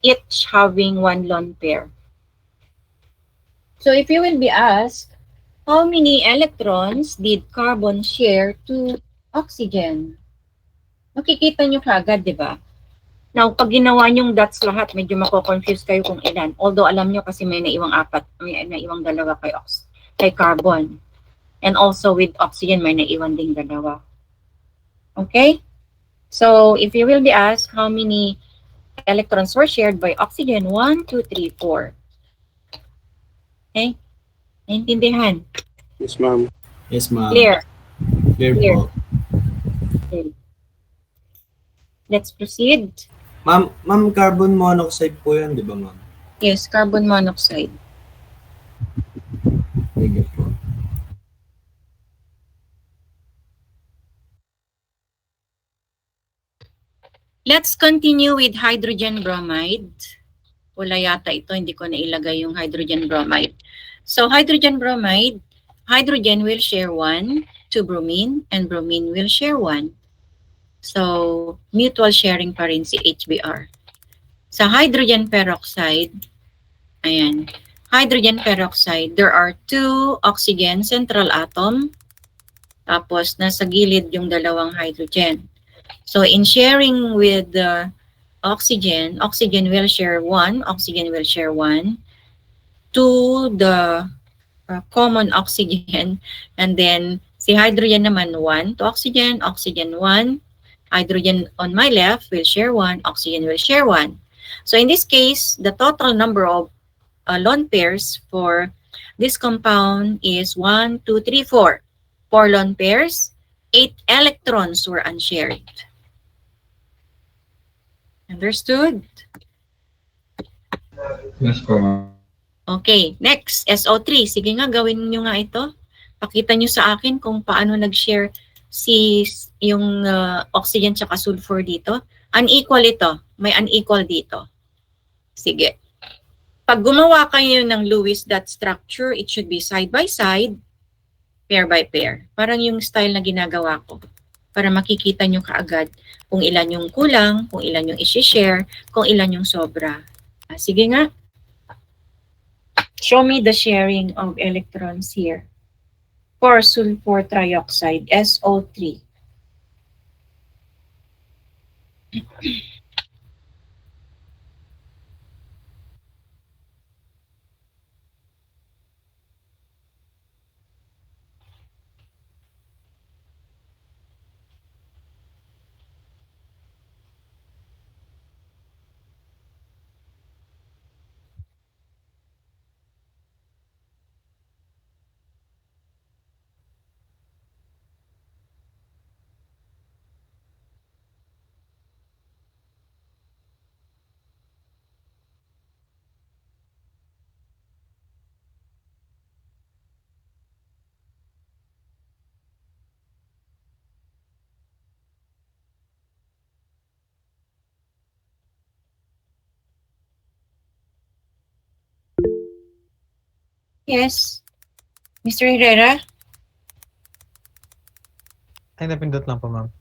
each having one lone pair. So if you will be asked, how many electrons did carbon share to oxygen? Makikita nyo kaagad, di ba? Now, pag ginawa nyong dots lahat, medyo mako-confuse kayo kung ilan. Although alam nyo kasi may naiwang apat, may naiwang dalawa kay carbon. And also with oxygen, may naiwan ding dalawa. Okay? So, if you will be asked how many electrons were shared by oxygen, 1, 2, 3, 4. Okay? Naintindihan? Yes, ma'am. Yes, ma'am. Clear? Clear Clear. po. Okay. Let's proceed. Ma'am, carbon monoxide po yan, di ba, ma'am? Yes, carbon monoxide. Sige po. Let's continue with hydrogen bromide. Wala yata ito, hindi ko nailagay yung hydrogen bromide. So hydrogen bromide, hydrogen will share 1 to bromine and bromine will share 1. So mutual sharing pa rin si HBr. Sa hydrogen peroxide, ayan, hydrogen peroxide, there are 2 oxygen central atom, tapos nasa gilid yung dalawang hydrogen. So in sharing with the oxygen, oxygen will share 1, oxygen will share 1 to the common oxygen, and then si hydrogen naman 1 to oxygen, oxygen 1, hydrogen on my left will share 1, oxygen will share 1. So in this case, the total number of lone pairs for this compound is 1, 2, 3, 4. 4 lone pairs, 8 electrons were unshared. Understood? Yes po, ma'am. Okay, next, SO3. Sige nga, gawin nyo nga ito. Pakita nyo sa akin kung paano nag-share yung oxygen tsaka sulfur dito. Unequal ito. May unequal dito. Sige. Pag gumawa kayo ng Lewis dot structure, it should be side by side, pair by pair. Parang yung style na ginagawa ko. Para makikita nyo kaagad kung ilan yung kulang, kung ilan yung isi-share, kung ilan yung sobra. Sige nga. Show me the sharing of electrons here for sulfur trioxide, SO3. Yes, Mr. Herrera? Ay, napindot lang po, ma'am.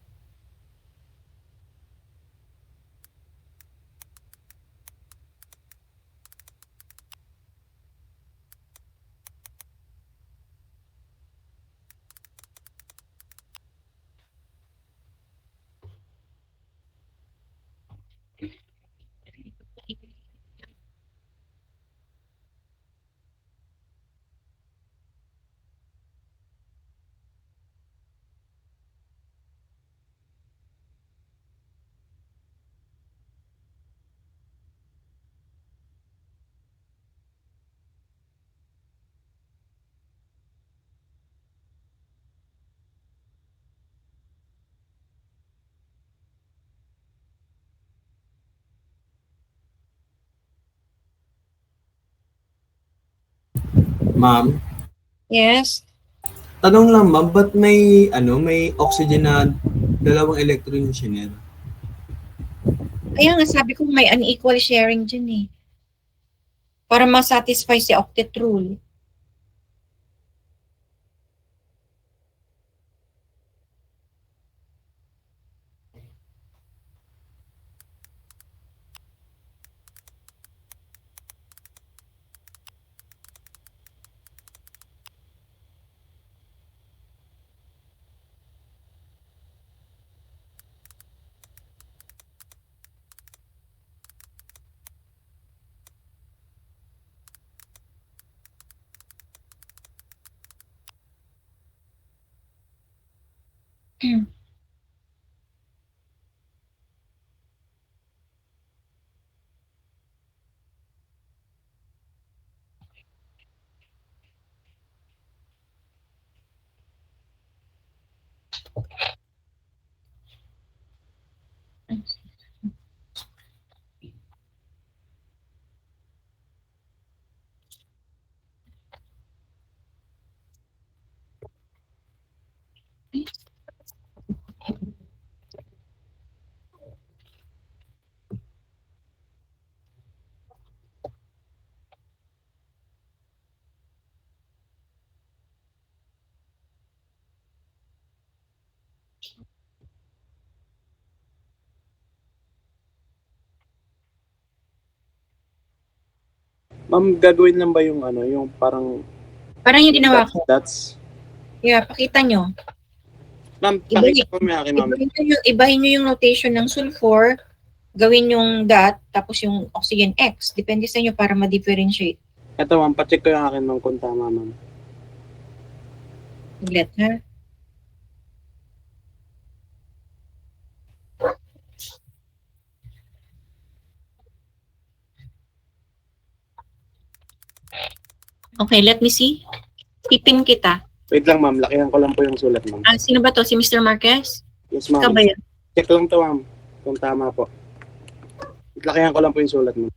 Ma'am, Yes. tanong lang ma'am, ba't may oxygen na dalawang electron yung shinare? Kaya nga sabi ko may unequal sharing dyan eh. Para ma-satisfy si octet rule. Ma'am, gagawin lang ba yung ano, yung parang Parang yung ginawa ko. dots? Yeah, pakita nyo. Ma'am, pakita ko may akin, ma'am. Ibahin nyo yung notation ng sulfur, gawin yung dot, tapos yung oxygen X. Depende sa inyo para ma-differentiate. Ito, ma'am, pacheck ko yung akin, ma'am, kung tama, ma'am. Saglit, ha? Okay, let me see. Ipin kita. Wait lang, ma'am. Lakihan ko lang po yung sulat, ma'am. Sino ba to? Si Mr. Marquez? Yes, Ikaw ma'am. ba yun? Check lang to, ma'am. Kung tama po. Lakihan ko lang po yung sulat, ma'am.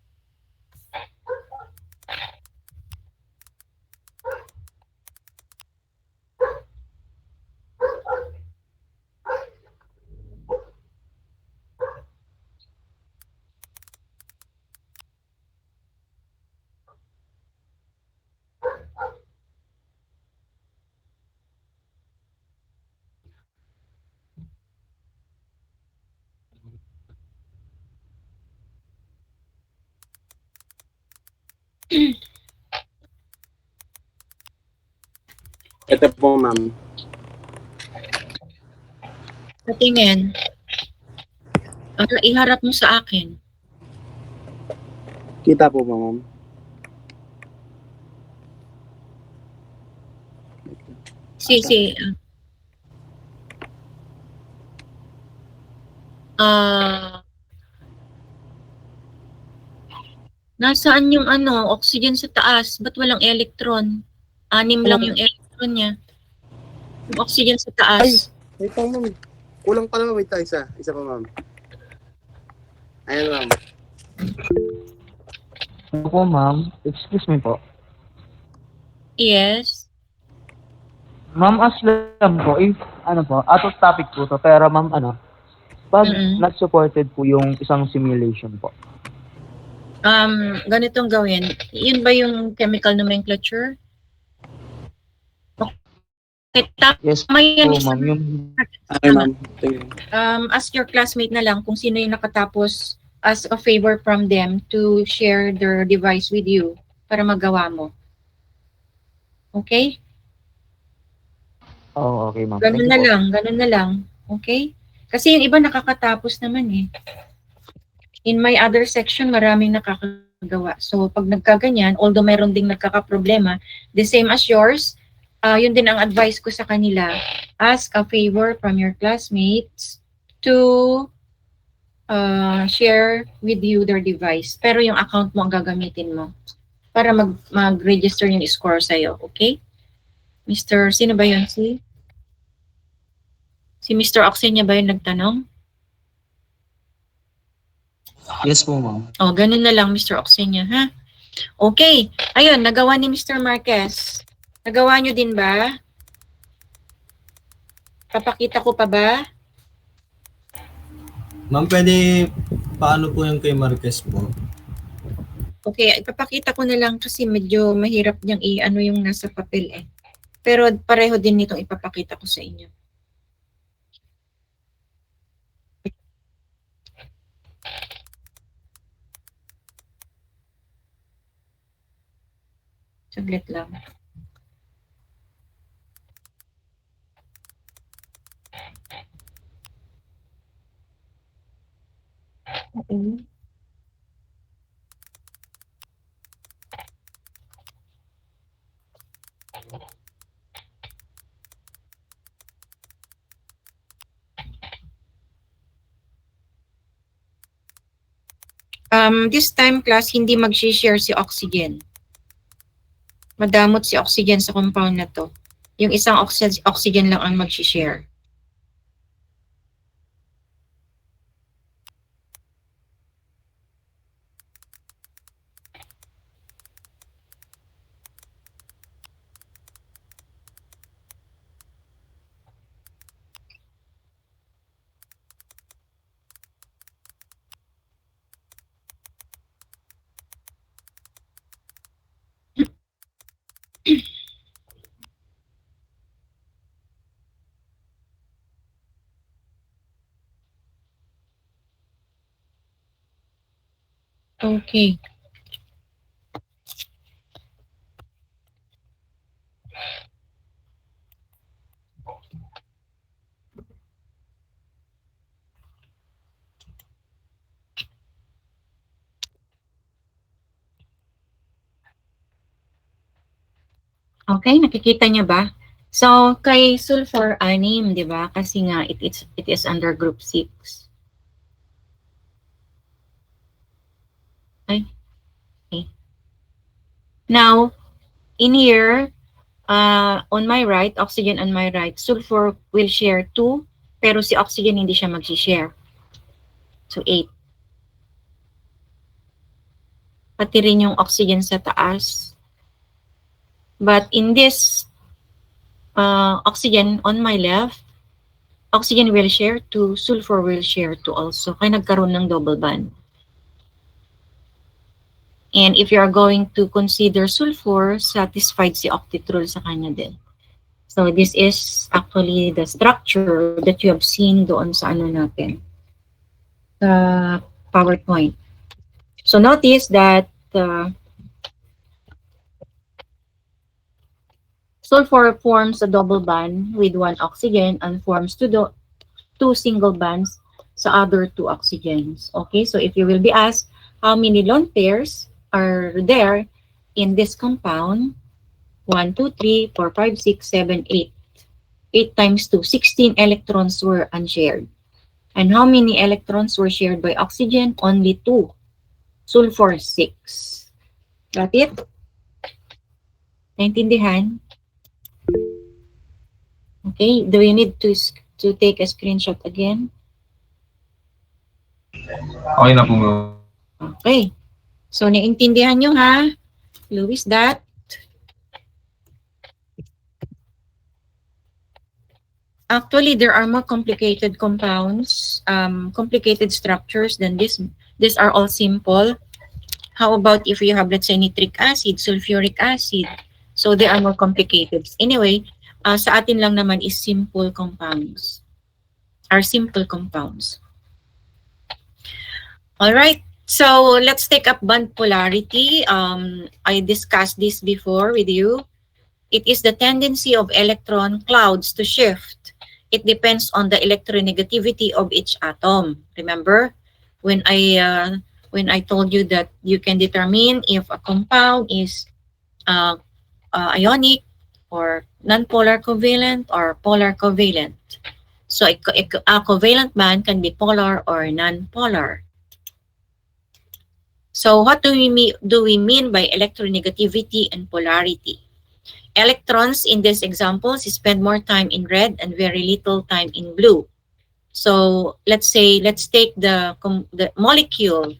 Ito po, ma'am. Patingin. Iharap mo sa akin. Kita po ba, ma'am? Si. Nasaan yung oxygen sa taas? Ba't walang electron? 6 lang yung electron niya. Yung oxygen sa taas. Wait lang, ma'am. Kulang pa naman. Wait lang, isa. Isa pa, ma'am. Ayan, ma'am. Opo, ma'am. Excuse me po. Yes. Ma'am, as lang po, if, out of topic po to, pero ma'am, pag not supported po yung isang simulation po. Ganitong gawin. Yun ba yung chemical nomenclature? Okay, Yes po, tama yan. ma'am. Yung, Okay, ma'am. Thank you. Ask your classmate na lang kung sino yung nakatapos, ask a favor from them to share their device with you para magawa mo. Okay? oh, okay, ma'am. Ganun Thank you po. ganun na lang. Okay? Kasi yung iba nakakatapos naman eh. In my other section, maraming nakakagawa. So, pag nagkaganyan, although meron ding nagkakaproblema, the same as yours, yun din ang advice ko sa kanila. Ask a favor from your classmates to share with you their device. Pero yung account mo ang gagamitin mo para mag-register yung score sa'yo. Okay? Sino ba yun? Si Mr. Oxenia ba yung nagtanong? Yes po, ma'am. Oh, ganun na lang, Mr. Oxenia, ha? Okay. Ayun, nagawa ni Mr. Marquez. Nagawa nyo din ba? Papakita ko pa ba? Ma'am, pwede paano po yung kay Marquez po? Okay, ipapakita ko na lang kasi medyo mahirap niyang i-ano yung nasa papel eh. Pero pareho din nitong ipapakita ko sa inyo. Saglit lang. Okay. This time class, hindi mag-share si oxygen. Madamot si oxygen sa compound na to. Yung isang oxygen lang ang mag-share. Okay. Okay, nakikita niyo ba? So, kay sulfur, 6, di ba? Kasi nga, it is under group 6. Okay. Now, in here, on my right, oxygen on my right, sulfur will share 2, pero si oxygen hindi siya mag-share. So, 8. Pati rin yung oxygen sa taas. But in this oxygen on my left, oxygen will share 2, sulfur will share 2 also. Kaya nagkaroon ng double bond. And if you are going to consider sulfur, satisfied si octitrol sa kanya din. So this is actually the structure that you have seen doon sa ano natin, sa PowerPoint. So notice that sulfur forms a double bond with 1 oxygen and forms 2 single bonds sa other 2 oxygens. Okay, so if you will be asked how many lone pairs are there in this compound, 1, 2, 3, 4, 5, 6, 7, 8. 8 times 2, 16 electrons were unshared. And how many electrons were shared by oxygen? Only 2. Sulfur, 6. Got it? Naintindihan? Okay, do you need to take a screenshot again? Okay na po. Okay. So, naintindihan nyo ha? Louis, that? Actually, there are more complicated compounds, complicated structures than this. These are all simple. How about if you have, let's say, nitric acid, sulfuric acid? So, they are more complicated. Anyway, sa atin lang naman is simple compounds. Are simple compounds. All right. So let's take up bond polarity. I discussed this before with you. It is the tendency of electron clouds to shift. It depends on the electronegativity of each atom. Remember when I told you that you can determine if a compound is ionic or nonpolar covalent or polar covalent. So a covalent bond can be polar or nonpolar. So what do we mean by electronegativity and polarity? Electrons in these examples spend more time in red and very little time in blue. So let's take the molecule,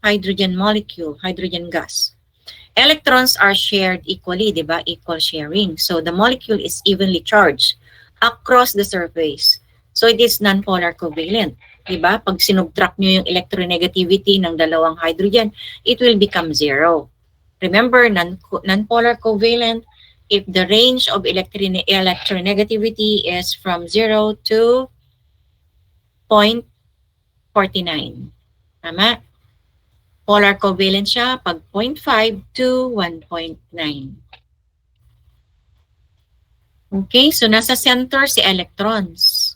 hydrogen gas. Electrons are shared equally, di ba? Equal sharing. So the molecule is evenly charged across the surface. So it is nonpolar covalent. Diba? Pag sinubtract nyo yung electronegativity ng dalawang hydrogen, it will become 0. Remember, nonpolar covalent, if the range of electronegativity is from 0 to 0.49. Tama? Polar covalent siya pag 0.5 to 1.9. Okay, so nasa center si electrons.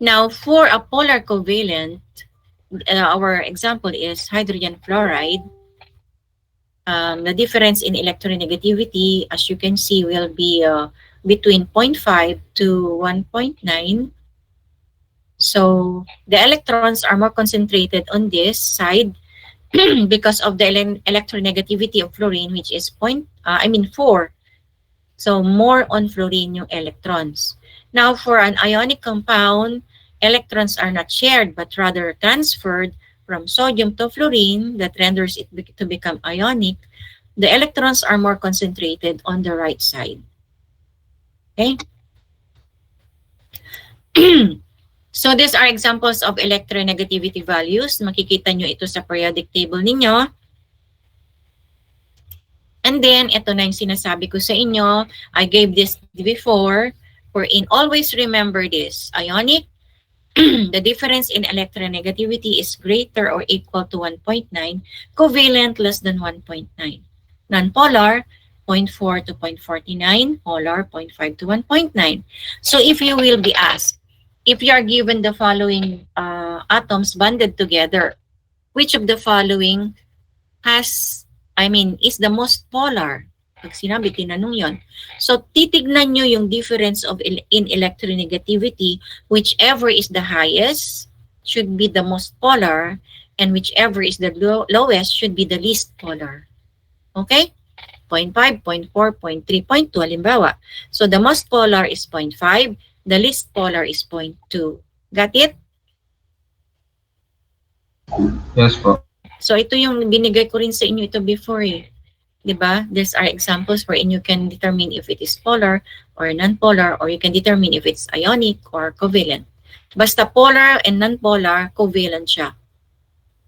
Now, for a polar covalent, our example is hydrogen fluoride. The difference in electronegativity, as you can see, will be between 0.5 to 1.9. So, the electrons are more concentrated on this side, because of the electronegativity of fluorine, which is 4. So more on fluorine yung electrons. Now for an ionic compound, electrons are not shared but rather transferred from sodium to fluorine that renders it to become ionic. The electrons are more concentrated on the right side. Okay? So these are examples of electronegativity values. Makikita nyo ito sa periodic table ninyo. And then, ito na yung sinasabi ko sa inyo. I gave this before. Wherein always remember this. Ionic, the difference in electronegativity is greater or equal to 1.9. Covalent, less than 1.9. Nonpolar, 0.4 to 0.49. Polar, 0.5 to 1.9. So if you will be asked, if you are given the following atoms bonded together, which of the following is the most polar? Pag sinabi, tinanong yon. So, titignan nyo yung difference in electronegativity. Whichever is the highest should be the most polar, and whichever is the lowest should be the least polar. Okay? 0.5, 0.4, 0.3, 0.2, halimbawa. So, the most polar is 0.5. The least polar is 0.2. Got it? Yes po. So, ito yung binigay ko rin sa inyo ito before eh. Diba? These are examples wherein you can determine if it is polar or non-polar, or you can determine if it's ionic or covalent. Basta polar and non-polar, covalent siya.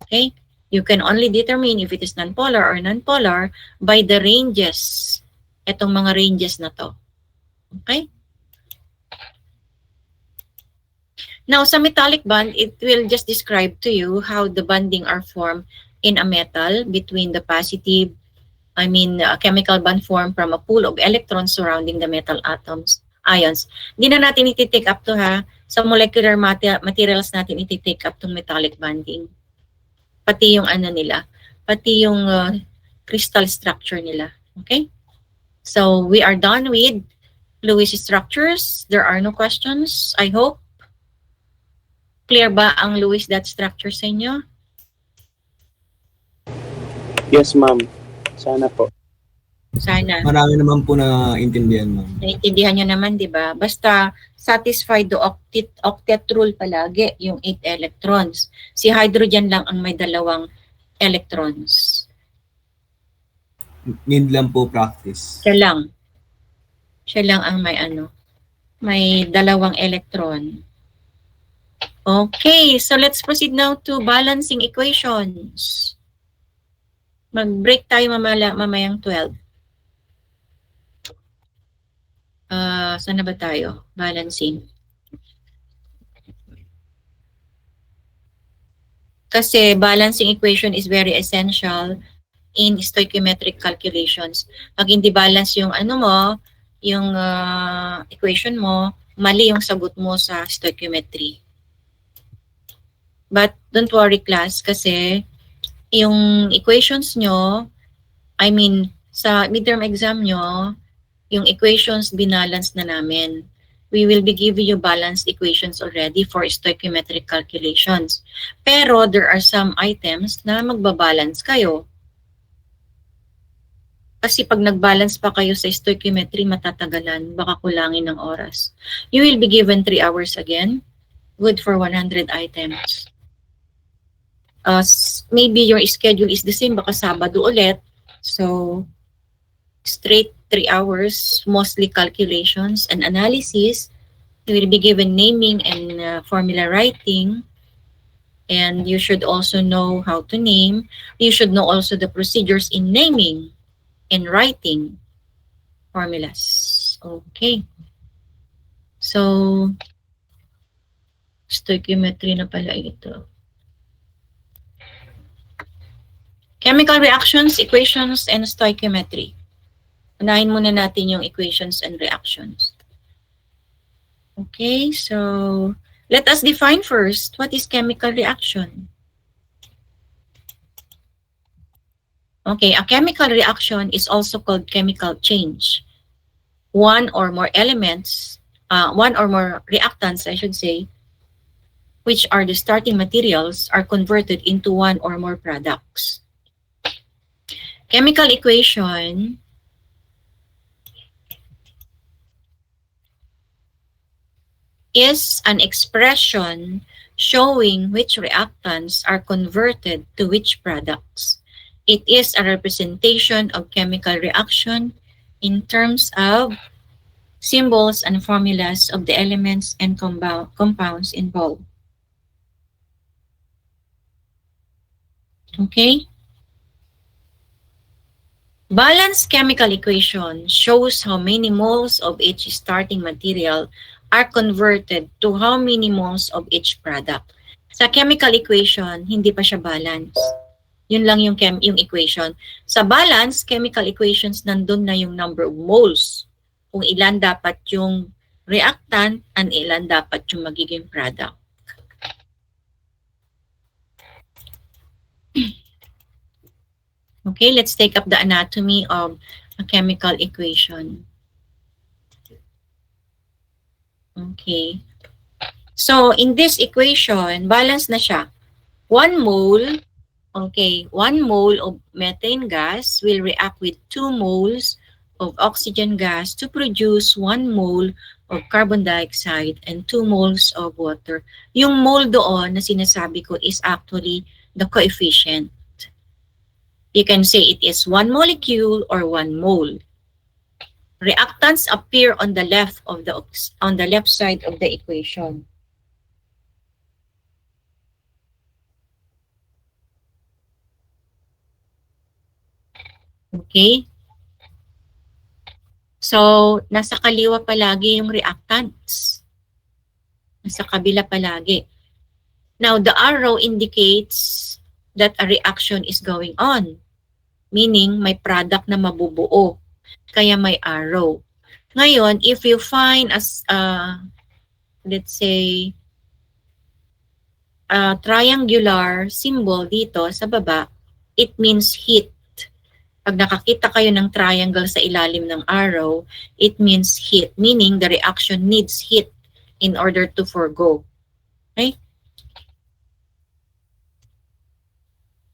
Okay? You can only determine if it is non-polar or non-polar by the ranges. Itong mga ranges na to. Okay? Now, sa metallic bond, it will just describe to you how the bonding are formed in a metal between the positive, a chemical bond formed from a pool of electrons surrounding the metal ions. Hindi na natin iti-take up to ha. Sa molecular materials natin iti-take up to metallic bonding. Pati yung nila. Pati yung crystal structure nila. Okay? So, we are done with Lewis structures. There are no questions, I hope. Clear ba ang Lewis dot structure sa inyo? Yes, ma'am. Sana po. Sana. Marami naman po na intindihan, ma'am. Naintindihan nyo naman, di ba? Basta satisfied the octet rule palagi, yung 8 electrons. Si hydrogen lang ang may 2 electrons. Need lang po practice. Siya lang. Siya lang ang may 2 electron. Okay, so let's proceed now to balancing equations. Mag-break tayo mamayang 12. Saan na ba tayo? Balancing. Kasi balancing equation is very essential in stoichiometric calculations. Pag hindi balance yung yung equation mo, mali yung sagot mo sa stoichiometry. But don't worry class, kasi yung equations nyo, sa midterm exam nyo, yung equations binalance na namin. We will be giving you balanced equations already for stoichiometric calculations. Pero there are some items na magbabalance kayo. Kasi pag nagbalance pa kayo sa stoichiometry, matatagalan, baka kulangin ng oras. You will be given 3 hours again, good for 100 items. Maybe your schedule is the same, baka Sabado ulit. So, straight 3 hours, mostly calculations and analysis. You will be given naming and formula writing. And you should also know how to name. You should know also the procedures in naming and writing formulas. Okay. So, stoichiometry na pala ito. Chemical reactions, equations, and stoichiometry. Unahin muna natin yung equations and reactions. Okay, so let us define first what is chemical reaction. Okay, a chemical reaction is also called chemical change. One or more reactants, I should say, which are the starting materials, are converted into one or more products. Chemical equation is an expression showing which reactants are converted to which products. It is a representation of chemical reaction in terms of symbols and formulas of the elements and compounds involved. Okay? Balanced chemical equation shows how many moles of each starting material are converted to how many moles of each product. Sa chemical equation, hindi pa siya balance. Yun lang yung equation. Sa balance, chemical equations, nandun na yung number of moles. Kung ilan dapat yung reactant and ilan dapat yung magiging product. Okay, let's take up the anatomy of a chemical equation. Okay. So, in this equation, balance na siya. 1 mole, okay, 1 mole of methane gas will react with 2 moles of oxygen gas to produce 1 mole of carbon dioxide and 2 moles of water. Yung mole doon na sinasabi ko is actually the coefficient. You can say it is 1 molecule or 1 mole. Reactants appear on the left side of the equation. Okay? So, nasa kaliwa palagi yung reactants. Nasa kabila palagi. Now, the arrow indicates that a reaction is going on. Meaning, may product na mabubuo. Kaya may arrow. Ngayon, if you find as, let's say, a triangular symbol dito sa baba, it means heat. Pag nakakita kayo ng triangle sa ilalim ng arrow, it means heat. Meaning, the reaction needs heat in order to forgo. Okay?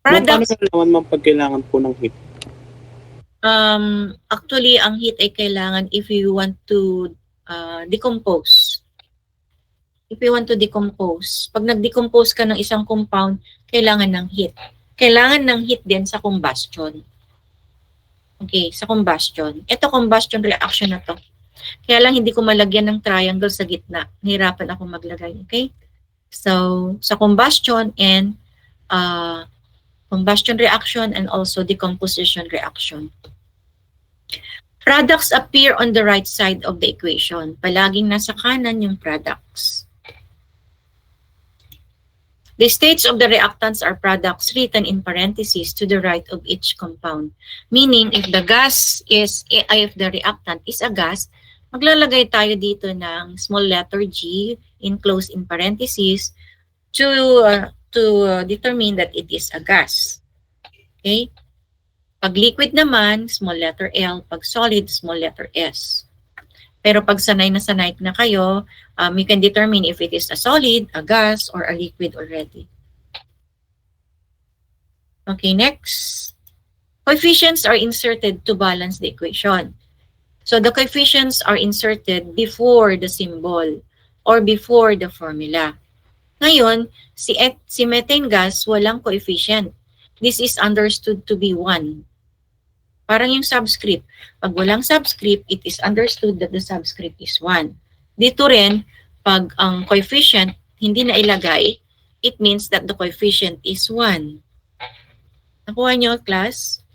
Ma'am, paano nalaman ma'am pag kailangan po ng heat? Actually, ang heat ay kailangan if you want to decompose. If you want to decompose. Pag nag-decompose ka ng isang compound, kailangan ng heat. Kailangan ng heat din sa combustion. Okay, sa combustion. Ito combustion reaction na to. Kaya lang hindi ko malagyan ng triangle sa gitna. Nahirapan ako maglagay. Okay? So, sa combustion and combustion reaction and also decomposition reaction. Products appear on the right side of the equation. Palaging nasa kanan yung products. The states of the reactants are products written in parentheses to the right of each compound. Meaning, if the reactant is a gas, maglalagay tayo dito ng small letter G enclosed in parentheses to determine that it is a gas. Okay? Pag liquid naman, small letter L. Pag solid, small letter S. Pero pag sanay na kayo, you can determine if it is a solid, a gas, or a liquid already. Okay, next. Coefficients are inserted to balance the equation. So the coefficients are inserted before the symbol or before the formula. Ngayon, si methane gas, walang coefficient. This is understood to be 1. Parang yung subscript. Pag walang subscript, it is understood that the subscript is 1. Dito rin, pag ang coefficient hindi na ilagay, it means that the coefficient is 1. Nakuha nyo, class?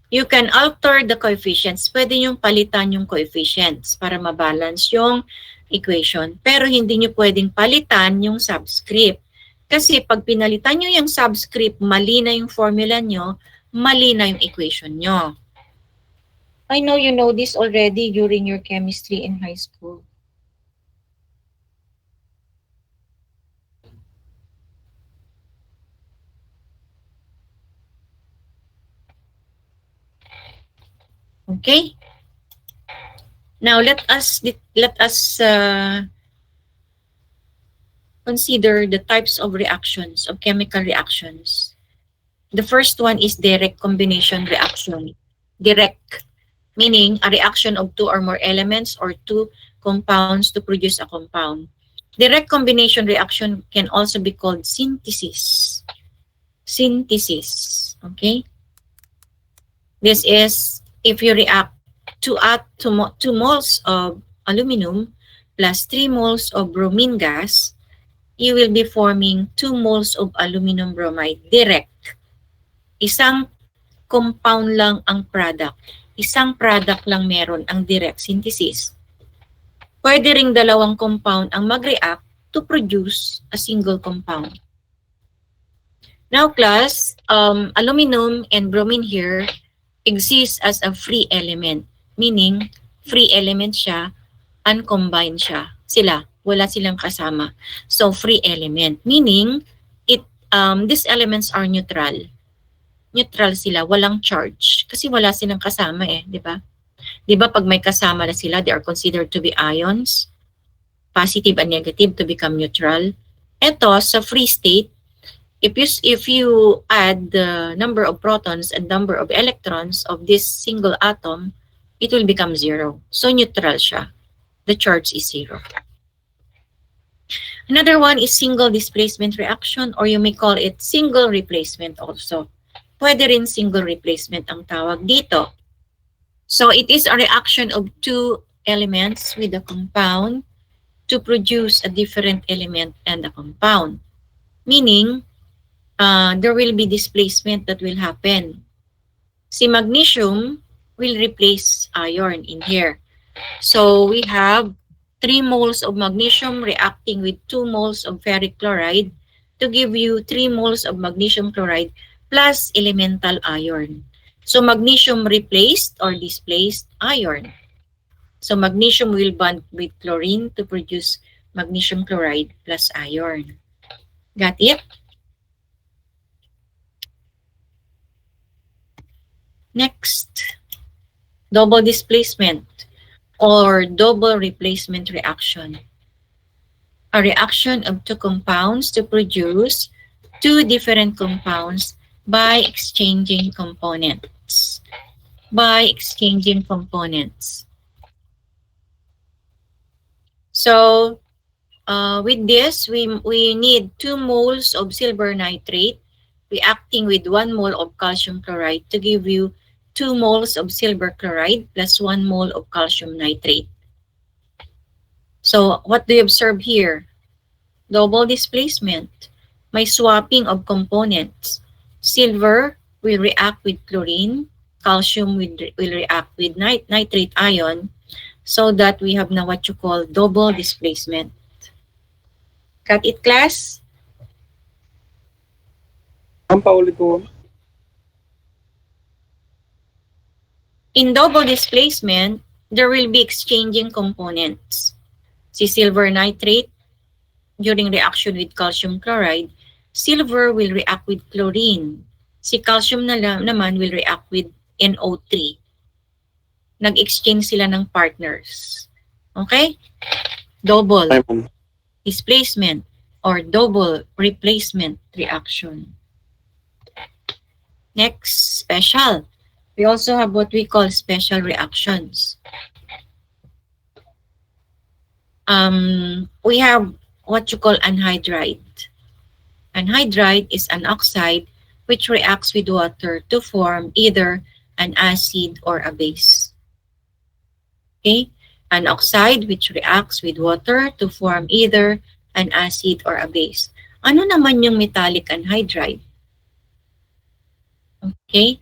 You can alter the coefficients. Pwede nyo palitan yung coefficients para mabalance yung equation. Pero hindi nyo pwedeng palitan yung subscript. Kasi pag pinalitan nyo yung subscript, mali na yung formula nyo, mali na yung equation nyo. I know you know this already during your chemistry in high school. Okay? Now let us consider the types of reactions, of chemical reactions. The first one is direct combination reaction. Direct, meaning a reaction of two or more elements or two compounds to produce a compound. Direct combination reaction can also be called synthesis. Synthesis, okay? This is if you react to add 2 moles of aluminum plus 3 moles of bromine gas, you will be forming 2 moles of aluminum bromide direct. Isang compound lang ang product. Isang product lang meron ang direct synthesis. Pwede ring dalawang compound ang mag-react to produce a single compound. Now class, aluminum and bromine here exists as a free element. Meaning, free element siya, uncombined siya. Wala silang kasama. So, free element. Meaning, these elements are neutral. Neutral sila, walang charge. Kasi wala silang kasama di ba? Di ba pag may kasama na sila, they are considered to be ions, positive and negative to become neutral. Ito, sa free state, if you add the number of protons and number of electrons of this single atom, it will become 0. So neutral siya. The charge is 0. Another one is single displacement reaction, or you may call it single replacement also. Pwede rin single replacement ang tawag dito. So it is a reaction of two elements with a compound to produce a different element and a compound. Meaning, there will be displacement that will happen. Si magnesium will replace iron in here. So we have 3 moles of magnesium reacting with 2 moles of ferric chloride to give you 3 moles of magnesium chloride plus elemental iron. So magnesium replaced or displaced iron. So magnesium will bond with chlorine to produce magnesium chloride plus iron. Got it? Next, double displacement or double replacement reaction. A reaction of two compounds to produce two different compounds by exchanging components. By exchanging components. So, with this, we need 2 moles of silver nitrate reacting with 1 mole of calcium chloride to give you 2 moles of silver chloride plus 1 mole of calcium nitrate. So, what do you observe here? Double displacement. May swapping of components. Silver will react with chlorine. Calcium will react with nitrate ion, so that we have now what you call double displacement. Got it, class? Ang paulit ko. In double displacement, there will be exchanging components. Si silver nitrate, during reaction with calcium chloride, silver will react with chlorine. Si calcium naman will react with NO3. Nag-exchange sila ng partners. Okay? Double displacement or double replacement reaction. Next, special. We also have what we call special reactions. We have what you call anhydride. Anhydride is an oxide which reacts with water to form either an acid or a base. Okay? An oxide which reacts with water to form either an acid or a base. Ano naman yung metallic anhydride? Okay?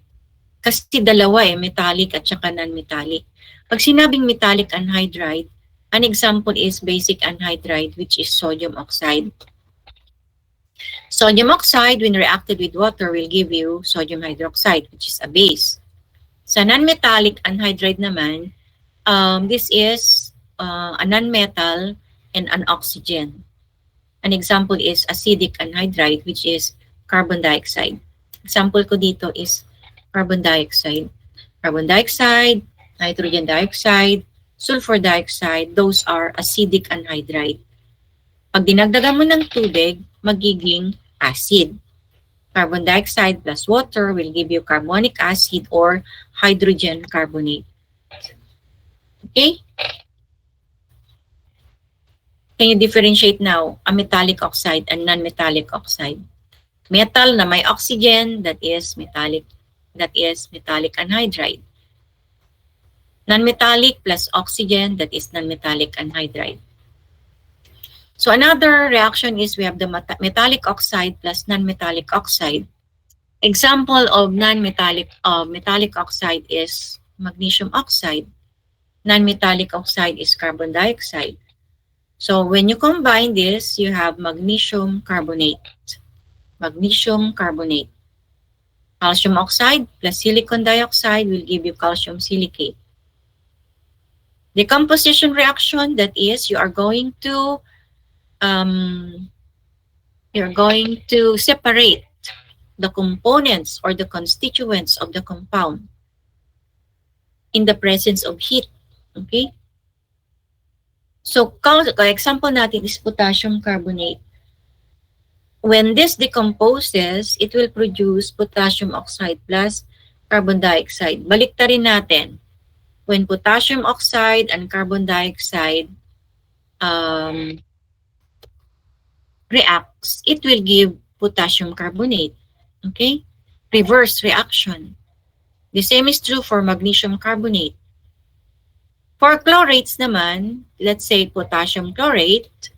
Kasi dalawa metallic at saka non-metallic. Pag sinabing metallic anhydride, an example is basic anhydride, which is sodium oxide. Sodium oxide, when reacted with water, will give you sodium hydroxide, which is a base. Sa non-metallic anhydride naman, this is a non-metal and an oxygen. An example is acidic anhydride, which is carbon dioxide. Example ko dito is carbon dioxide. Carbon dioxide, nitrogen dioxide, sulfur dioxide, those are acidic anhydride. Pag dinagdagan mo ng tubig, magiging acid. Carbon dioxide plus water will give you carbonic acid or hydrogen carbonate. Okay? Can you differentiate now a metallic oxide and non-metallic oxide? Metal na may oxygen, that is metallic anhydride. Non-metallic plus oxygen, that is non-metallic anhydride. So another reaction is we have the metallic oxide plus non-metallic oxide. Example of non-metallic metallic oxide is magnesium oxide. Non-metallic oxide is carbon dioxide. So when you combine this, you have magnesium carbonate. Magnesium carbonate. Calcium oxide plus silicon dioxide will give you calcium silicate. Decomposition reaction, that is, you're going to separate the components or the constituents of the compound in the presence of heat. Okay? So, example natin is potassium carbonate. When this decomposes, it will produce potassium oxide plus carbon dioxide. Baliktarin natin. When potassium oxide and carbon dioxide reacts, it will give potassium carbonate. Okay? Reverse reaction. The same is true for magnesium carbonate. For chlorates naman, let's say potassium chlorate,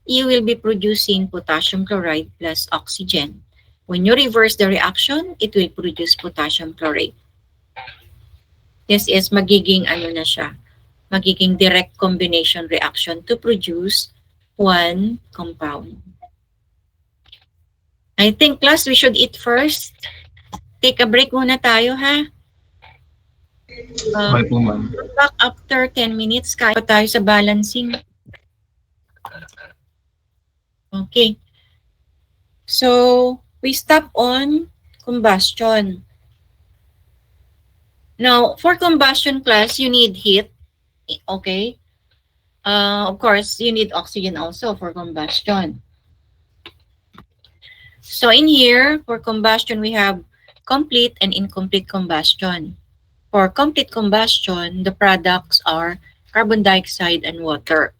you will be producing potassium chloride plus oxygen. When you reverse the reaction, it will produce potassium chlorate. This is magiging magiging direct combination reaction to produce one compound. I think class, we should eat first. Take a break muna tayo, ha? Okay po, ma'am. Back after 10 minutes, kaya pa tayo sa balancing. Okay. So, we stop on combustion. Now, for combustion class, you need heat. Okay. Of course, you need oxygen also for combustion. So, in here, for combustion, we have complete and incomplete combustion. For complete combustion, the products are carbon dioxide and water,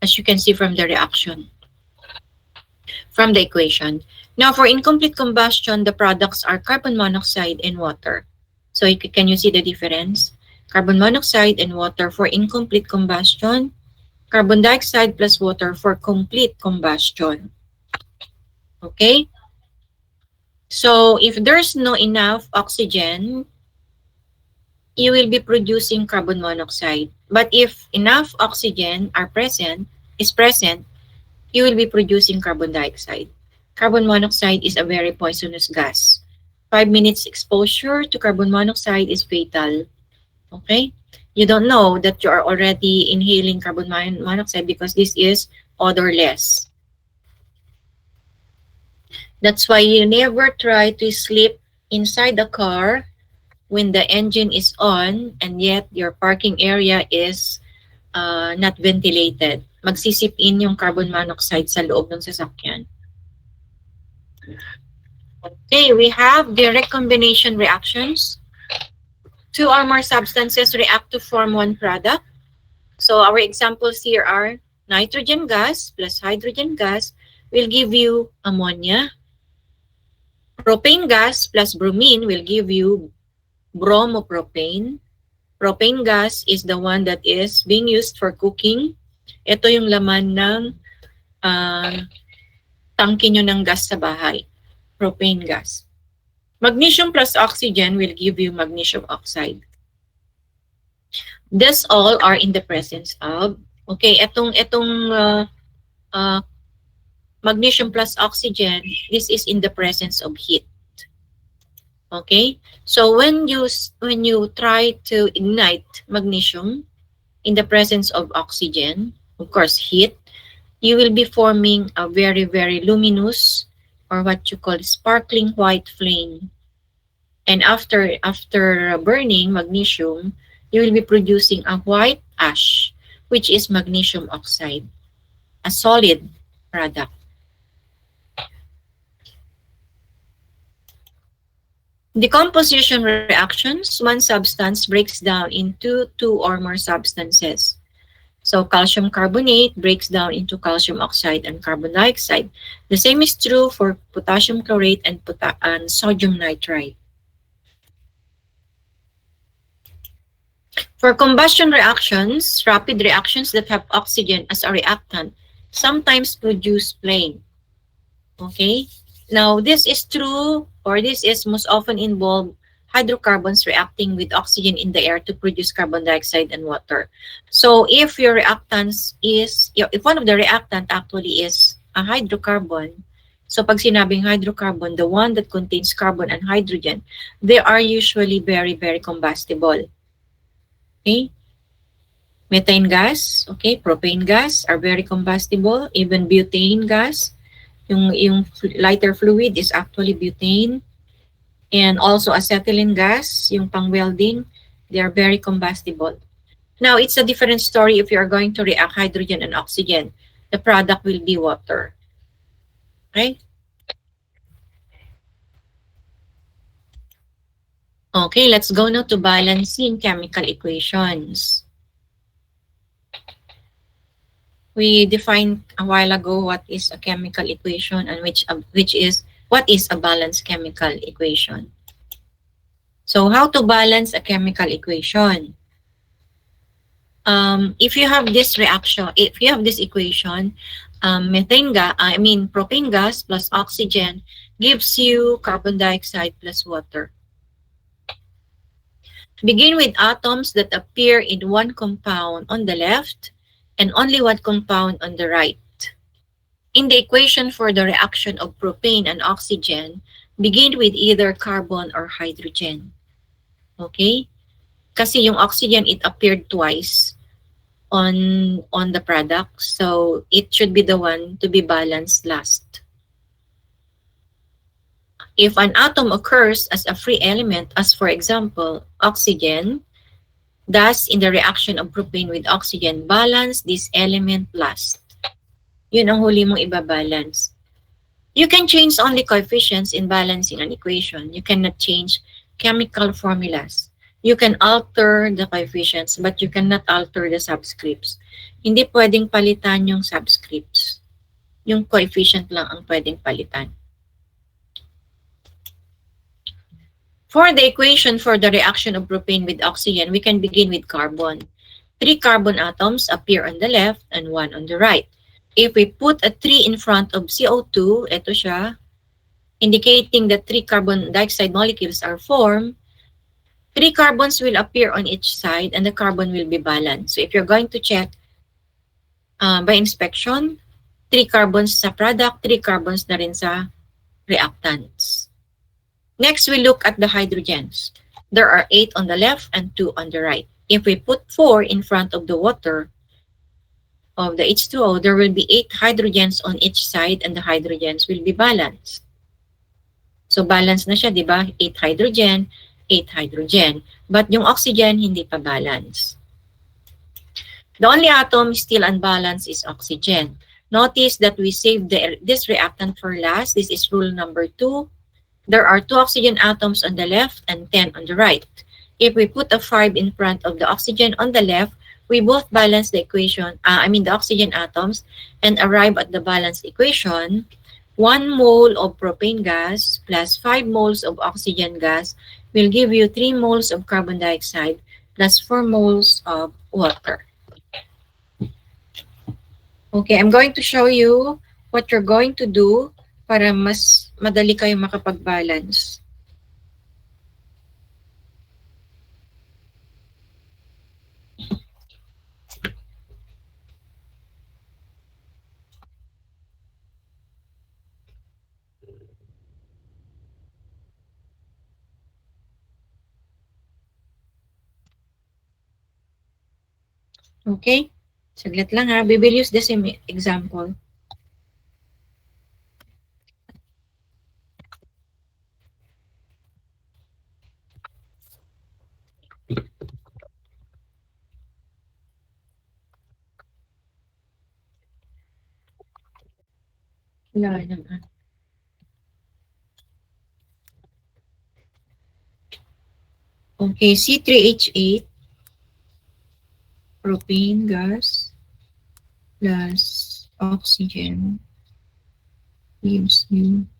as you can see from the reaction, from the equation. Now, for incomplete combustion, the products are carbon monoxide and water. So, can you see the difference? Carbon monoxide and water for incomplete combustion, carbon dioxide plus water for complete combustion. Okay? So, if there's no enough oxygen, you will be producing carbon monoxide. But if enough oxygen is present, you will be producing carbon dioxide. Carbon monoxide is a very poisonous gas. 5 minutes exposure to carbon monoxide is fatal. Okay? You don't know that you are already inhaling carbon monoxide because this is odorless. That's why you never try to sleep inside the car when the engine is on and yet your parking area is not ventilated. Magsisip in yung carbon monoxide sa loob ng sasakyan. Okay, we have direct combination reactions. 2 or more substances react to form one product. So our examples here are nitrogen gas plus hydrogen gas will give you ammonia. Propane gas plus bromine will give you bromopropane. Propane gas is the one that is being used for cooking. Ito yung laman ng tangke nyo ng gas sa bahay. Propane gas. Magnesium plus oxygen will give you magnesium oxide. This all are in the presence of, okay, itong magnesium plus oxygen, this is in the presence of heat. Okay, so when you try to ignite magnesium in the presence of oxygen, of course heat, you will be forming a very, very luminous or what you call sparkling white flame. And after burning magnesium, you will be producing a white ash, which is magnesium oxide, a solid product. Decomposition reactions, one substance breaks down into two or more substances. So calcium carbonate breaks down into calcium oxide and carbon dioxide. The same is true for potassium chlorate and sodium nitrite. For combustion reactions, rapid reactions that have oxygen as a reactant sometimes produce flame. Okay? Now, this is true, or this is most often involve hydrocarbons reacting with oxygen in the air to produce carbon dioxide and water. So, if your reactants is, if one of the reactant actually is a hydrocarbon, so pag sinabing hydrocarbon, the one that contains carbon and hydrogen, they are usually very, very combustible. Okay? Methane gas, okay, propane gas are very combustible, even butane gas. Yung lighter fluid is actually butane. And also acetylene gas, yung pang-welding, they are very combustible. Now, it's a different story if you are going to react hydrogen and oxygen. The product will be water. Okay? Okay, let's go now to balancing chemical equations. We defined a while ago what is a chemical equation and which is what is a balanced chemical equation. So how to balance a chemical equation? If you have this reaction, if you have this equation, propane gas plus oxygen gives you carbon dioxide plus water. Begin with atoms that appear in one compound on the left and only one compound on the right. In the equation for the reaction of propane and oxygen, begin with either carbon or hydrogen. Okay? Kasi yung oxygen, it appeared twice on the product. So, it should be the one to be balanced last. If an atom occurs as a free element, as for example, oxygen, thus in the reaction of propane with oxygen, balance this element last. Yun ang huli mong ibabalance. You can change only coefficients in balancing an equation. You cannot change chemical formulas. You can alter the coefficients, but you cannot alter the subscripts. Hindi pwedeng palitan yung subscripts. Yung coefficient lang ang pwedeng palitan. For the equation for the reaction of propane with oxygen, we can begin with carbon. 3 carbon atoms appear on the left and 1 on the right. If we put a 3 in front of CO2, ito siya, indicating that 3 carbon dioxide molecules are formed, 3 carbons will appear on each side and the carbon will be balanced. So if you're going to check by inspection, 3 carbons sa product, 3 carbons na rin sa reactants. Next, we look at the hydrogens. There are 8 on the left and 2 on the right. If we put 4 in front of the water of the H2O, there will be 8 hydrogens on each side and the hydrogens will be balanced. So balance na siya, di ba? 8 hydrogen, 8 hydrogen. But yung oxygen, hindi pa balance. The only atom still unbalanced is oxygen. Notice that we saved this reactant for last. This is rule number 2. There are 2 oxygen atoms on the left and 10 on the right. If we put a 5 in front of the oxygen on the left, we both balance the equation, the oxygen atoms, and arrive at the balanced equation. 1 mole of propane gas plus 5 moles of oxygen gas will give you 3 moles of carbon dioxide plus 4 moles of water. Okay, I'm going to show you what you're going to do para mas madali kayo makapag-balance. Okay? Saglit lang ha. We will use the same example. Wala naman. Okay, C3H8, propane gas, plus oxygen gives you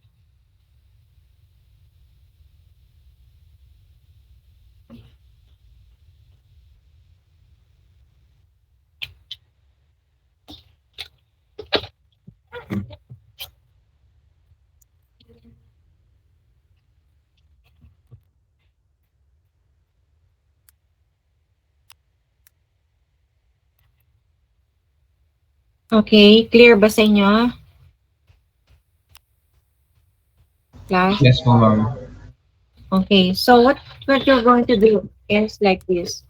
okay, clear ba sa inyo? Class? Yes po, ma'am. Okay, so what you're going to do is like this.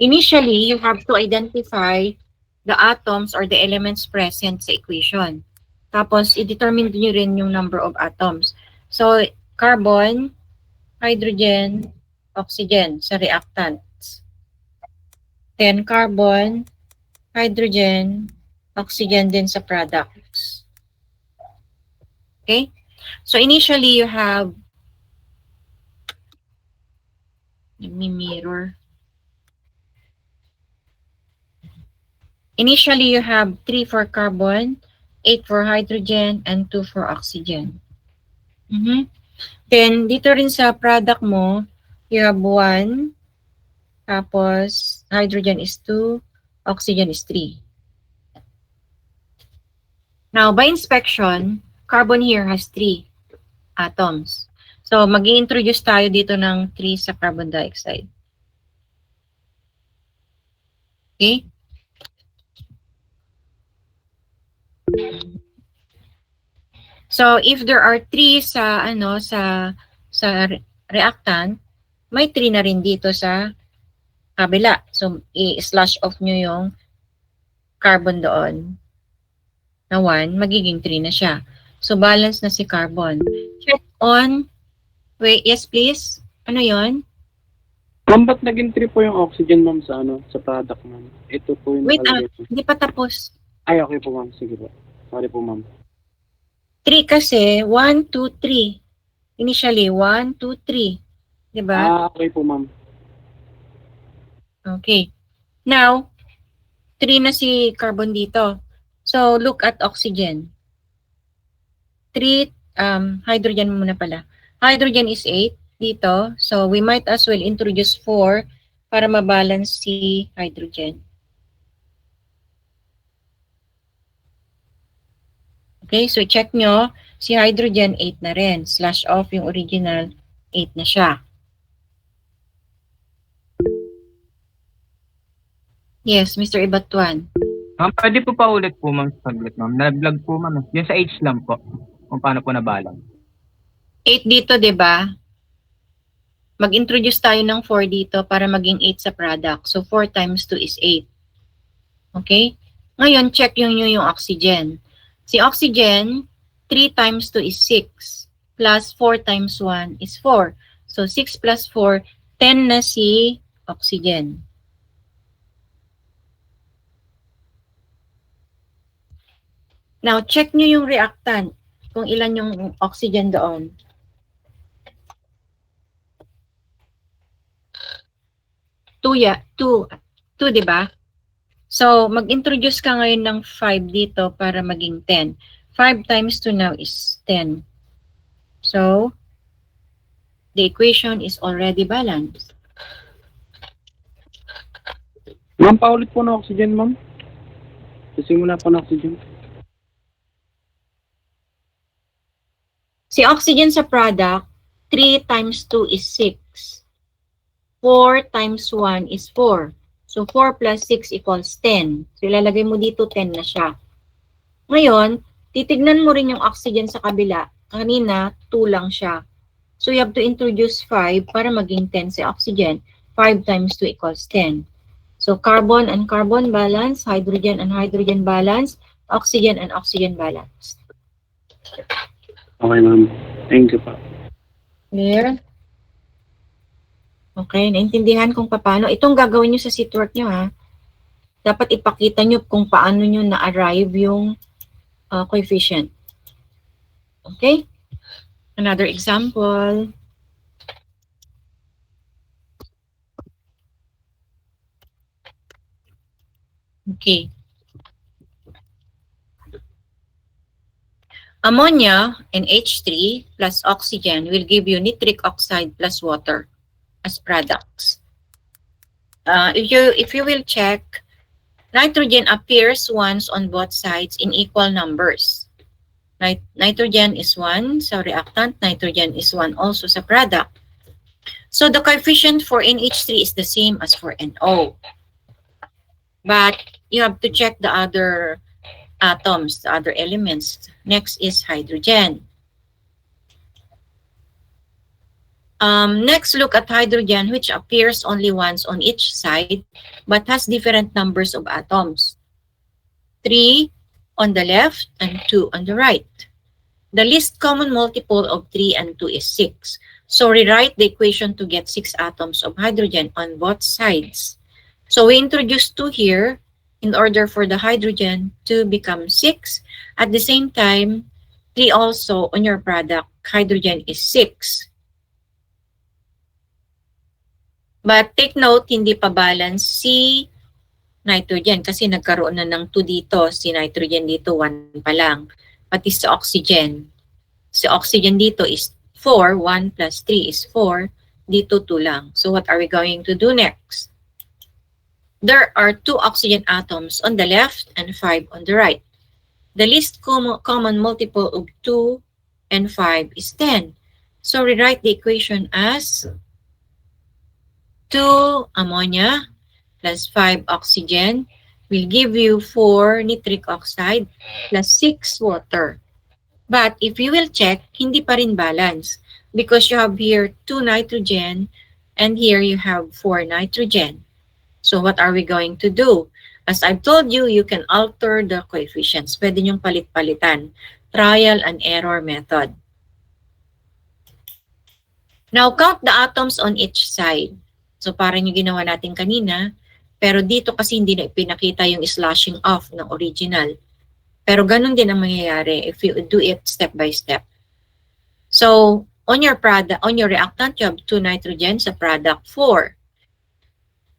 Initially, you have to identify the atoms or the elements present sa equation. Tapos, i-determine nyo rin yung number of atoms. So, carbon, hydrogen, oxygen sa reactants. Then, carbon, hydrogen, oxygen din sa products. Okay? So, initially, you have, let me mirror. Initially, you have 3 for carbon, 8 for hydrogen, and 2 for oxygen. Then, dito rin sa product mo, you have 1, tapos hydrogen is 2, oxygen is 3. Now, by inspection, carbon here has 3 atoms. So, mag-i-introduce tayo dito ng 3 sa carbon dioxide. Okay? So, if there are 3 sa reactant, may 3 na rin dito sa kabila. So, i-slash off nyo yung carbon doon na 1, magiging 3 na siya. So, balance na si carbon. Check on, wait, yes please. Ano yon? Ma'am, ba't naging 3 po yung oxygen, ma'am, sa product, ma'am? Ito po yung Wait, nakalagay po. hindi pa tapos. Ay, okay po, ma'am. Sige po. Sorry po, ma'am. 3 kasi, 1, 2, 3. Initially, 1, 2, 3. Diba? Okay po, ma'am. Okay. Now, 3 na si carbon dito. So, look at oxygen. 3, hydrogen muna pala. Hydrogen is 8 dito. So, we might as well introduce 4 para mabalance si hydrogen. Okay, so check nyo, si hydrogen 8 na rin. Slash off yung original, 8 na siya. Yes, Mr. Ibatuan. Ma'am, pwede po pa ulit po, ma'am, saglit, ma'am. Na-vlog po, ma'am. Yung sa H lang po. Kung paano po nabalang. 8 dito, di ba? Mag-introduce tayo ng 4 dito para maging 8 sa product. So, 4 times 2 is 8. Okay? Ngayon, check yung oxygen. Si oxygen, 3 times 2 is 6. Plus 4 times 1 is 4. So, 6 plus 4, 10 na si oxygen. Now, check nyo yung reactant. Kung ilan yung oxygen doon. 2, 2, di ba? So, mag-introduce ka ngayon ng 5 dito para maging 10. 5 times 2 now is 10. So, the equation is already balanced. Ma'am, paulit po ng oxygen, ma'am. Simula po ng oxygen. Si oxygen sa product, 3 times 2 is 6. 4 times 1 is 4. So, 4 plus 6 equals 10. So, ilalagay mo dito 10 na siya. Ngayon, titignan mo rin yung oxygen sa kabila. Kanina, 2 lang siya. So, you have to introduce 5 para maging 10 si oxygen. 5 times 2 equals 10. So, carbon and carbon balance, hydrogen and hydrogen balance, oxygen and oxygen balance. Okay, ma'am. Thank you po. Clear? Okay, naintindihan kung paano. Itong gagawin nyo sa seatwork nyo, ha. Dapat ipakita nyo kung paano nyo na-arrive yung coefficient. Okay? Another example. Okay. Ammonia and H3 plus oxygen will give you nitric oxide plus water as products. If you will check, nitrogen appears once on both sides in equal numbers. Nitrogen is 1 sa reactant, nitrogen is 1 also sa product. So the coefficient for NH3 is the same as for NO. But you have to check the other atoms, the other elements. Next is hydrogen. Next, look at hydrogen, which appears only once on each side, but has different numbers of atoms. 3 on the left and 2 on the right. The least common multiple of 3 and 2 is 6. So rewrite the equation to get 6 atoms of hydrogen on both sides. So we introduce 2 here in order for the hydrogen to become 6. At the same time, 3 also on your product, hydrogen is 6. But take note, hindi pa balance si nitrogen kasi nagkaroon na ng 2 dito. Si nitrogen dito, 1 pa lang. Pati sa oxygen. Si oxygen dito is 4. 1 plus 3 is 4. Dito 2 lang. So what are we going to do next? There are 2 oxygen atoms on the left and 5 on the right. The least common multiple of 2 and 5 is 10. So rewrite the equation as 2 ammonia plus 5 oxygen will give you 4 nitric oxide plus 6 water. But if you will check, hindi pa rin balance because you have here 2 nitrogen and here you have 4 nitrogen. So what are we going to do? As I've told you, you can alter the coefficients. Pwede nyong palit-palitan. Trial and error method. Now count the atoms on each side. So parang yung ginawa natin kanina, pero dito kasi hindi na ipinakita yung slashing off ng original. Pero ganun din ang mangyayari if you do it step by step. So on your product, on your reactant, you have 2 nitrogen sa product, 4.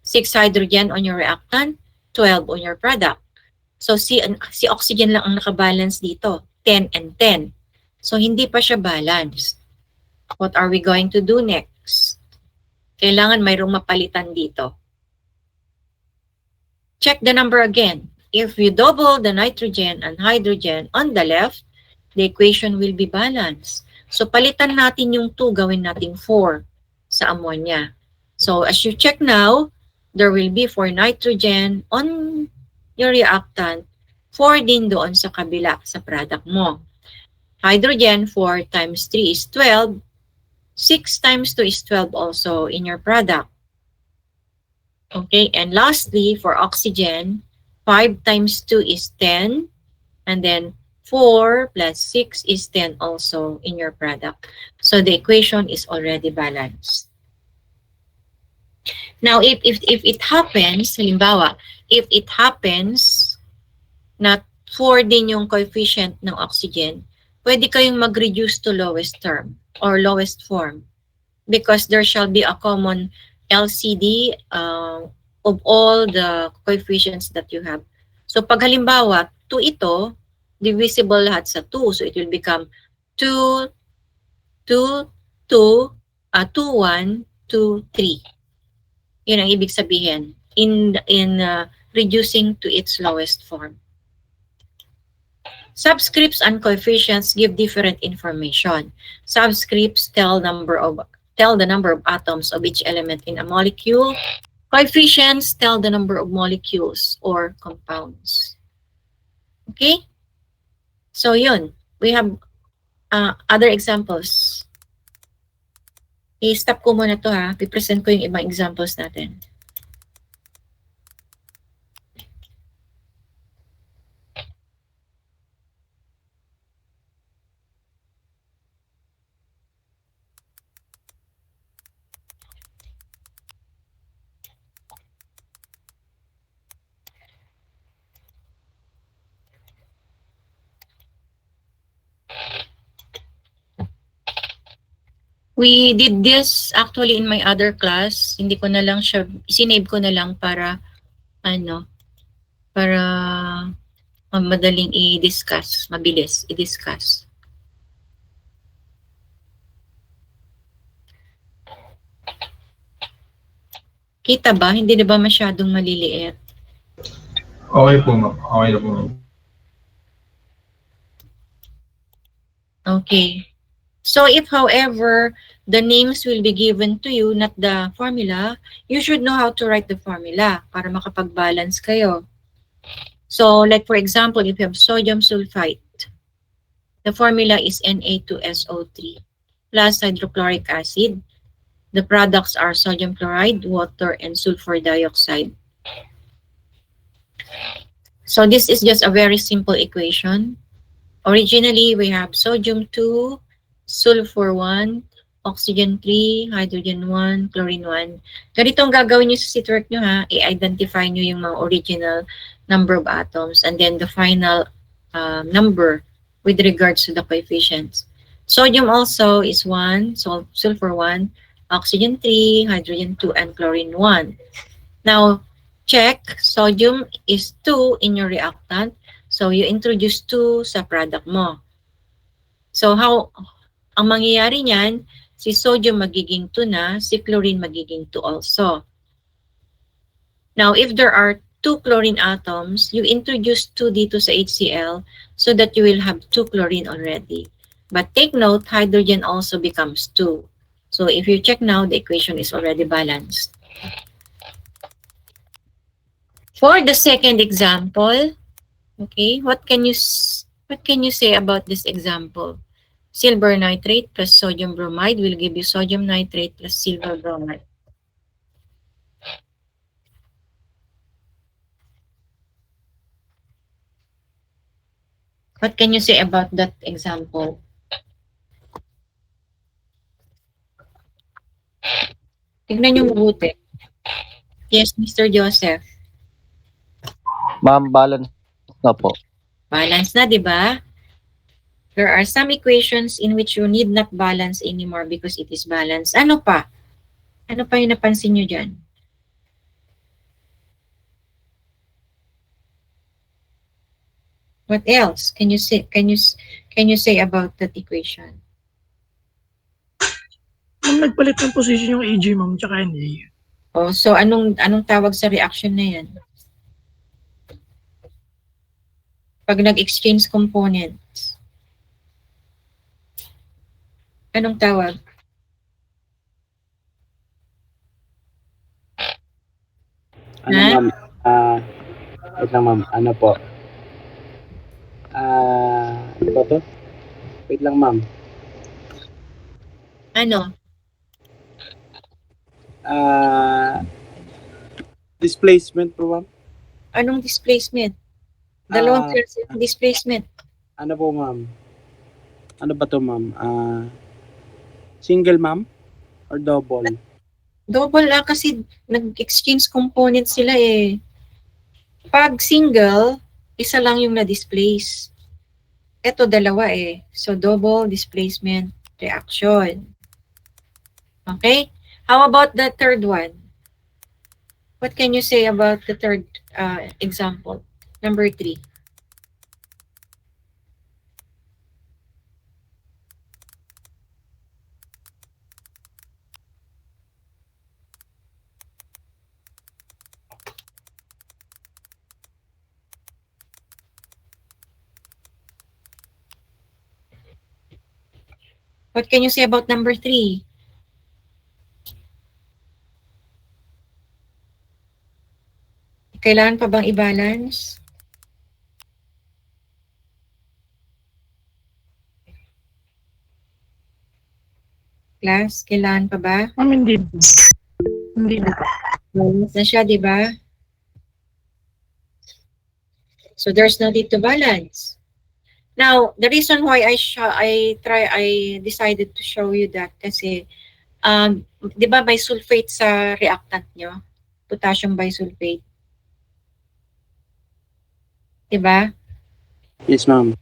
6 hydrogen on your reactant, 12 on your product. So si oxygen lang ang nakabalance dito, 10 and 10. So hindi pa siya balanced. What are we going to do next? Kailangan mayroong mapalitan dito. Check the number again. If you double the nitrogen and hydrogen on the left, the equation will be balanced. So palitan natin yung 2, gawin natin 4 sa ammonia. So as you check now, there will be 4 nitrogen on your reactant, 4 din doon sa kabila sa product mo. Hydrogen, 4 times 3 is 12. 6 times 2 is 12 also in your product. Okay, and lastly, for oxygen, 5 times 2 is 10. And then 4 plus 6 is 10 also in your product. So the equation is already balanced. Now, if it happens, halimbawa, if it happens na 4 din yung coefficient ng oxygen, pwede kayong mag-reduce to lowest term or lowest form because there shall be a common LCD of all the coefficients that you have. So pag halimbawa, 2 ito, divisible lahat sa 2. So it will become 2, 2, 2, 2, 1, 2, 3. Yun ang ibig sabihin in reducing to its lowest form. Subscripts and coefficients give different information. Subscripts tell the number of atoms of each element in a molecule. Coefficients tell the number of molecules or compounds. Okay? So yun, we have other examples. I-stop ko muna to ha. I-present ko yung ibang examples natin. We did this actually in my other class. Hindi ko na lang siya, sinave ko na lang para para madaling i-discuss, mabilis i-discuss. Kita ba? Hindi na ba masyadong maliliit? Okay po, ma'am. Okay na po, ma'am. Okay. So if, however, the names will be given to you, not the formula, you should know how to write the formula para makapag-balance kayo. So like for example, if you have sodium sulfite, the formula is Na2SO3 plus hydrochloric acid. The products are sodium chloride, water, and sulfur dioxide. So this is just a very simple equation. Originally, we have sodium 2, sulfur 1, oxygen 3, hydrogen 1, chlorine 1. Ganito ang gagawin nyo sa seatwork nyo ha. I-identify nyo yung mga original number of atoms and then the final number with regards to the coefficients. Sodium also is 1, so sulfur 1, oxygen 3, hydrogen 2, and chlorine 1. Now, check, sodium is 2 in your reactant. So, you introduce 2 sa product mo. So, ang mangyayari niyan, si sodium magiging 2 na, si chlorine magiging 2 also. Now, if there are 2 chlorine atoms, you introduce 2 dito sa HCl so that you will have 2 chlorine already. But take note, hydrogen also becomes 2. So, if you check now, the equation is already balanced. For the second example, okay, what can you say about this example? Silver nitrate plus sodium bromide will give you sodium nitrate plus silver bromide. What can you say about that example? Tignan niyo mabuti. Yes, Mr. Joseph. Ma'am, balance na po. Balance na, di ba? There are some equations in which you need not balance anymore because it is balanced. Ano pa? Ano pa yung napansin nyo dyan? What else can you say about that equation? Nagpalit ng position yung AG, ma'am, tsaka NA. Oh, so anong tawag sa reaction na yan? Pag nag-exchange components. Anong tawag? Ano, ma'am? Wait lang, ma'am. Ano po? Ano ba to? Wait lang, ma'am. Ano? Displacement po, ma'am? Anong displacement? Dalawang terms yung displacement. Ano po, ma'am? Ano ba to, ma'am? Single, ma'am? Or double? Double lang kasi nag-exchange components sila eh. Pag single, isa lang yung na-displace. Ito dalawa eh. So double displacement reaction. Okay? How about the third one? What can you say about the third example? Number 3. What can you say about number 3? Kailangan pa bang i-balance? Class, kailangan pa ba? Ma'am, hindi. Hindi na. Balance na siya, di ba? So there's no need to balance. Now, the reason why I decided to show you that kasi, di ba may sulfate sa reactant nyo? Potassium bisulfate. Di ba? Yes, ma'am.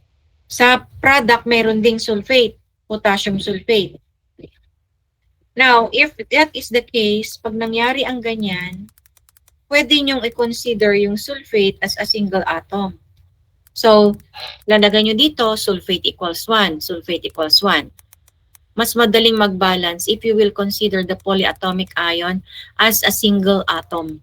Sa product, mayroon ding sulfate, potassium sulfate. Now, if that is the case, pag nangyari ang ganyan, pwede nyong i-consider yung sulfate as a single atom. So, lalagay nyo dito, sulfate equals 1, sulfate equals 1. Mas madaling mag-balance if you will consider the polyatomic ion as a single atom,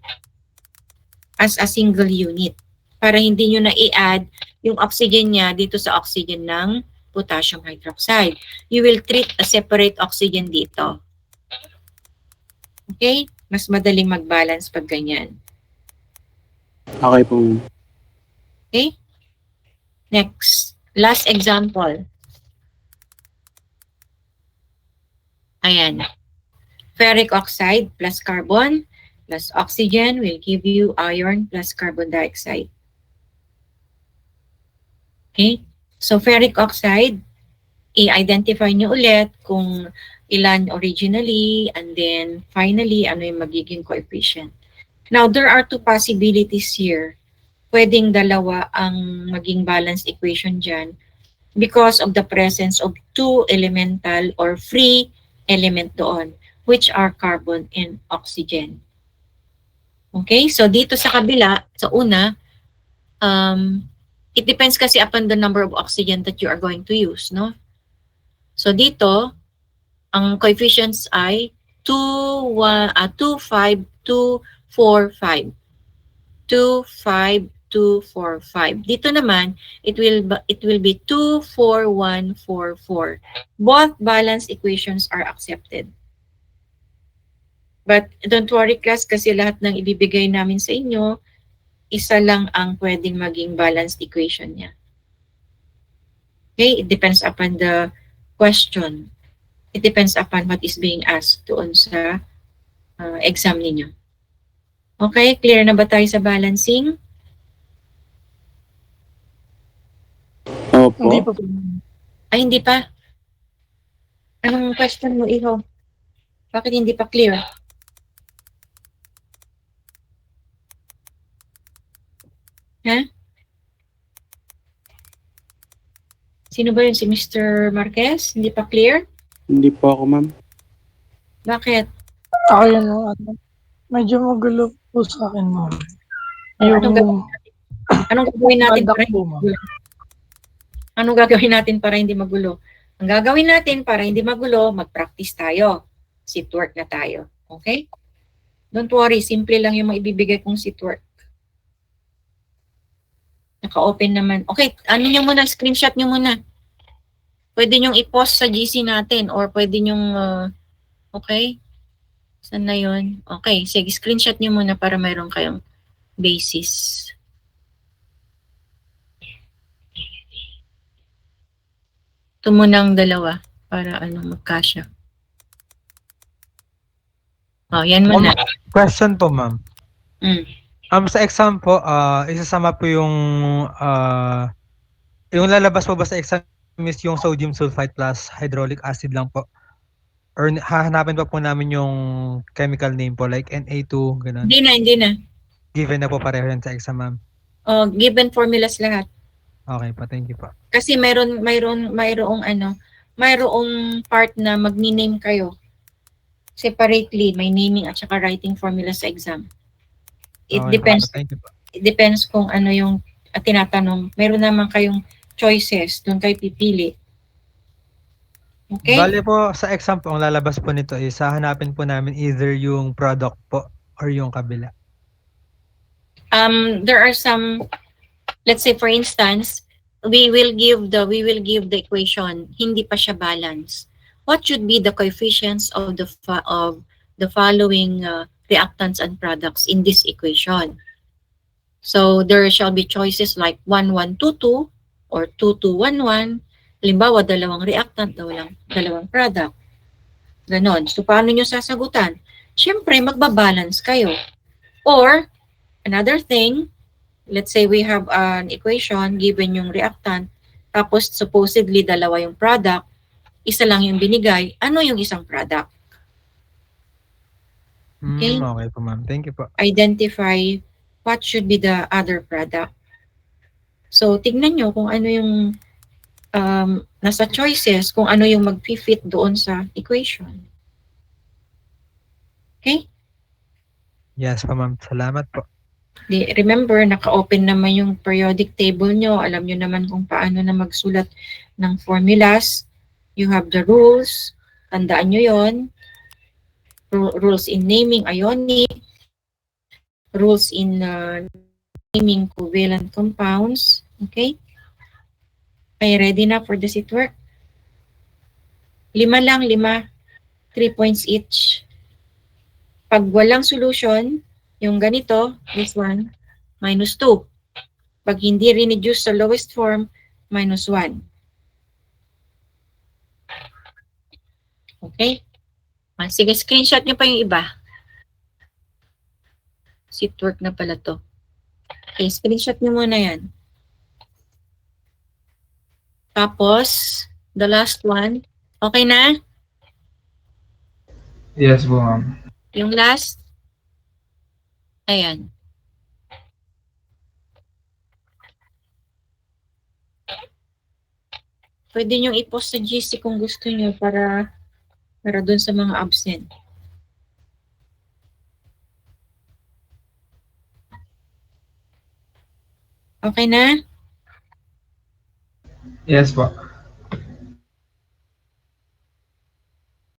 as a single unit. Para hindi nyo na i-add yung oxygen niya dito sa oxygen ng potassium hydroxide. You will treat a separate oxygen dito. Okay? Mas madaling mag-balance pag ganyan. Okay po, ma'am. Okay? Next. Last example. Ayan. Ferric oxide plus carbon plus oxygen will give you iron plus carbon dioxide. Okay? So, ferric oxide, i-identify nyo ulit kung ilan originally and then finally, ano yung magiging coefficient. Now, there are two possibilities here. Pwedeng dalawa ang maging balanced equation dyan because of the presence of two elemental or free element doon, which are carbon and oxygen. Okay? So, dito sa kabila, sa una, it depends kasi upon the number of oxygen that you are going to use, no? So, dito, ang coefficients ay 2, 5, 2, 4, 5. 2, 5, 2, 4, 5. Dito naman, it will be 2, 4, 1, 4, 4. Both balanced equations are accepted. But don't worry class kasi lahat ng ibibigay namin sa inyo, isa lang ang pwedeng maging balanced equation niya. Okay? It depends upon the question. It depends upon what is being asked doon sa exam ninyo. Okay? Clear na ba tayo sa balancing? Opo. Hindi pa po. Ay, hindi pa. Anong question mo, Iho? Bakit hindi pa clear? Ha? Sino ba yun? Si Mr. Marquez? Hindi pa clear? Hindi po ako, ma'am. Bakit? Ako yan, medyo magulo po sa akin, ma'am. Anong gagawin natin Product para hindi po, ma'am. magulo? Anong gagawin natin para hindi magulo? Ang gagawin natin para hindi magulo, mag-practice tayo. Sit work na tayo. Okay? Don't worry, simple lang yung maibibigay kong sit work. Naka-open naman. Okay, ano nyo muna, screenshot nyo muna. Pwede nyong i-post sa GC natin or pwede nyong, okay? Saan na yun? Okay, sige, screenshot nyo muna para mayroon kayong basis. Ito muna ang dalawa para magkasya. Oh, yan muna. Question po, ma'am. Mm. Sa exam po, isasama po yung lalabas po ba sa exam is yung sodium sulfite plus hydraulic acid lang po? Or hahanapin pa po namin yung chemical name po like Na2, ganun? Hindi na. Given na po pareho yan sa exam, ma'am. Oh, given formulas lahat. Okay po, thank you po. Kasi mayroong part na magni-name kayo separately, may naming at saka writing formula sa exam. It Okay depends. po, thank you po. It depends kung ano yung tinatanong. Meron naman kayong choices, doon kayo pipili. Okay? Bale po, sa exam po, ang lalabas po nito is hahanapin po namin either yung product po or yung kabila. There are some, let's say for instance, we will give the equation, hindi pa siya balance. What should be the coefficients of the following reactants and products in this equation? So there shall be choices like 1, 1, 2, 2 or 2, 2, 1, 1. Halimbawa, dalawang reactant, dalawang product. Ganon. So paano nyo sasagutan? Siyempre, magbabalance kayo. Or, another thing, let's say we have an equation given yung reactant, tapos supposedly dalawa yung product, isa lang yung binigay, ano yung isang product? Okay? Okay po, ma'am. Thank you po. Identify what should be the other product. So, tignan nyo kung ano yung nasa choices, kung ano yung mag-fit doon sa equation. Okay? Yes po, ma'am. Salamat po. Remember, naka-open naman yung periodic table nyo. Alam nyo naman kung paano na magsulat ng formulas. You have the rules. Tandaan nyo yon. Rules in naming ionic. Rules in naming covalent compounds. Okay? Okay, ready na for the seat work? 5 lang, 5. 3 points each. Pag walang solution, yung ganito, this one, -2. Pag hindi reduce sa lowest form, -1. Okay? Sige, screenshot nyo pa yung iba. Seat work na pala to. Okay, screenshot nyo muna yan. Tapos, the last one. Okay na? Yes po, ma'am. Yung last. Ayan. Pwede nyo i-post sa GC kung gusto nyo para dun sa mga absent. Okay na? Yes po.